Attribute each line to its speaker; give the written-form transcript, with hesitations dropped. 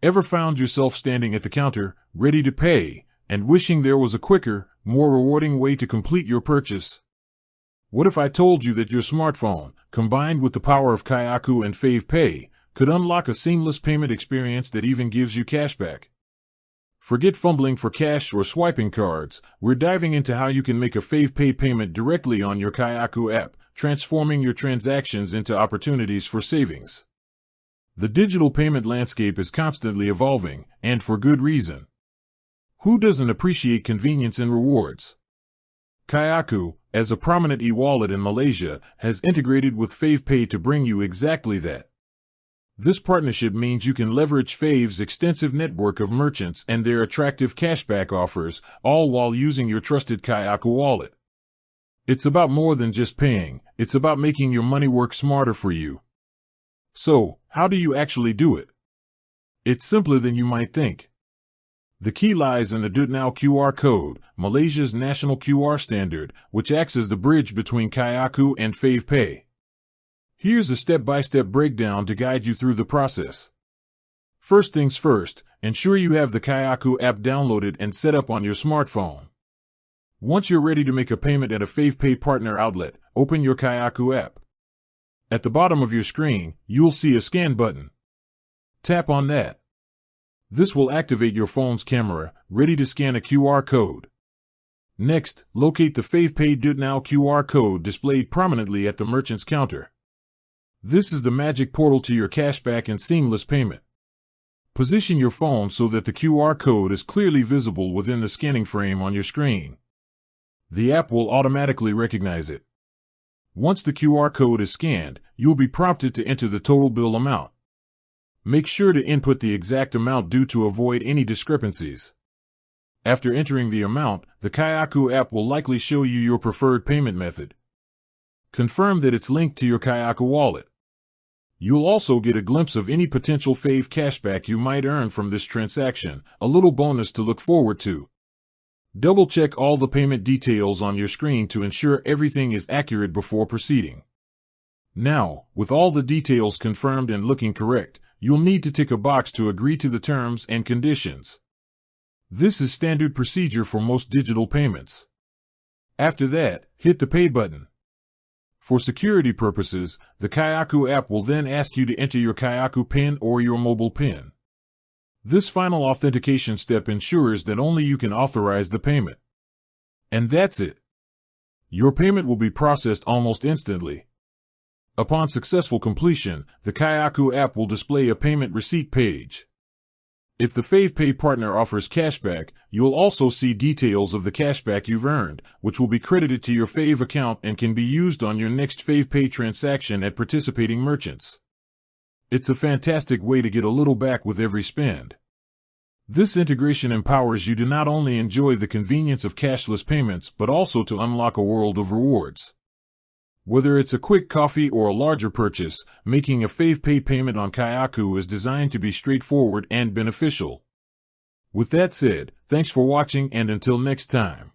Speaker 1: Ever found yourself standing at the counter, ready to pay, and wishing there was a quicker, more rewarding way to complete your purchase? What if I told you that your smartphone, combined with the power of Kayaaku and FavePay, could unlock a seamless payment experience that even gives you cashback? Forget fumbling for cash or swiping cards. We're diving into how you can make a FavePay payment directly on your Kayaaku app, transforming your transactions into opportunities for savings. The digital payment landscape is constantly evolving, and for good reason. Who doesn't appreciate convenience and rewards? Kayaaku, as a prominent e-wallet in Malaysia, has integrated with FavePay to bring you exactly that. This partnership means you can leverage Fave's extensive network of merchants and their attractive cashback offers, all while using your trusted Kayaaku wallet. It's about more than just paying, it's about making your money work smarter for you. So, how do you actually do it? It's simpler than you might think. The key lies in the DutNow QR code, Malaysia's national QR standard, which acts as the bridge between Kayaaku and FavePay. Here's a step-by-step breakdown to guide you through the process. First things first, ensure you have the Kayaaku app downloaded and set up on your smartphone. Once you're ready to make a payment at a FavePay partner outlet, open your Kayaaku app. At the bottom of your screen, you'll see a scan button. Tap on that. This will activate your phone's camera, ready to scan a QR code. Next, locate the FavePay DutNow QR code displayed prominently at the merchant's counter. This is the magic portal to your cashback and seamless payment. Position your phone so that the QR code is clearly visible within the scanning frame on your screen. The app will automatically recognize it. Once the QR code is scanned, you'll be prompted to enter the total bill amount. Make sure to input the exact amount due to avoid any discrepancies. After entering the amount, the Kayaaku app will likely show you your preferred payment method. Confirm that it's linked to your Kayaaku wallet. You'll also get a glimpse of any potential Fave cashback you might earn from this transaction, a little bonus to look forward to. Double-check all the payment details on your screen to ensure everything is accurate before proceeding. Now, with all the details confirmed and looking correct, you'll need to tick a box to agree to the terms and conditions. This is standard procedure for most digital payments. After that, hit the Pay button. For security purposes, the Kayaaku app will then ask you to enter your Kayaaku PIN or your mobile PIN. This final authentication step ensures that only you can authorize the payment. And that's it. Your payment will be processed almost instantly. Upon successful completion, the Kayaaku app will display a payment receipt page. If the FavePay partner offers cashback, you'll also see details of the cashback you've earned, which will be credited to your Fave account and can be used on your next FavePay transaction at participating merchants. It's a fantastic way to get a little back with every spend. This integration empowers you to not only enjoy the convenience of cashless payments but also to unlock a world of rewards. Whether it's a quick coffee or a larger purchase, making a FavePay payment on Kayaaku is designed to be straightforward and beneficial. With that said, thanks for watching and until next time.